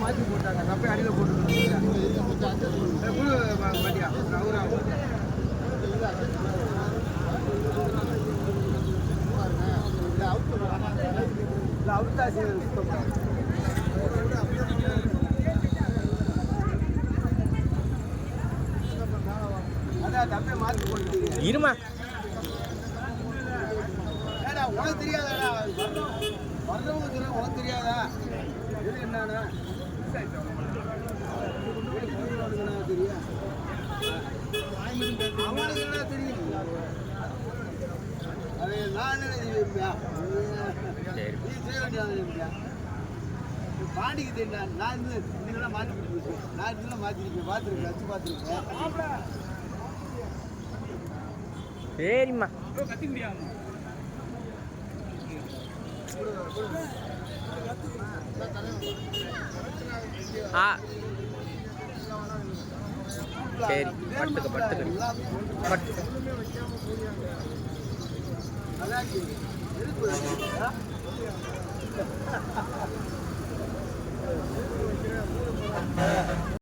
மாற்றி போட்டாங்க தப்பை அடியில் போட்டுருக்காங்க இருமா உனக்கு தெரியாதாடா வர்றவங்க உனக்கு தெரியாதா இது என்னன்னா தெரியும் அவனுக்கு என்ன தெரியும் அது நான் என்ன நீ செய்ய வேண்டியது பாண்டிக்கு தெரியா நான் இதெல்லாம் மாற்றி கொடுத்துருக்கேன் நான் இதெல்லாம் மாற்றிருக்கேன் பார்த்துருக்கேன் வச்சு பார்த்துருக்கேன் சரிம்மா கத்தி முடியாது ஆ சரி பட்டுக்க பட்டு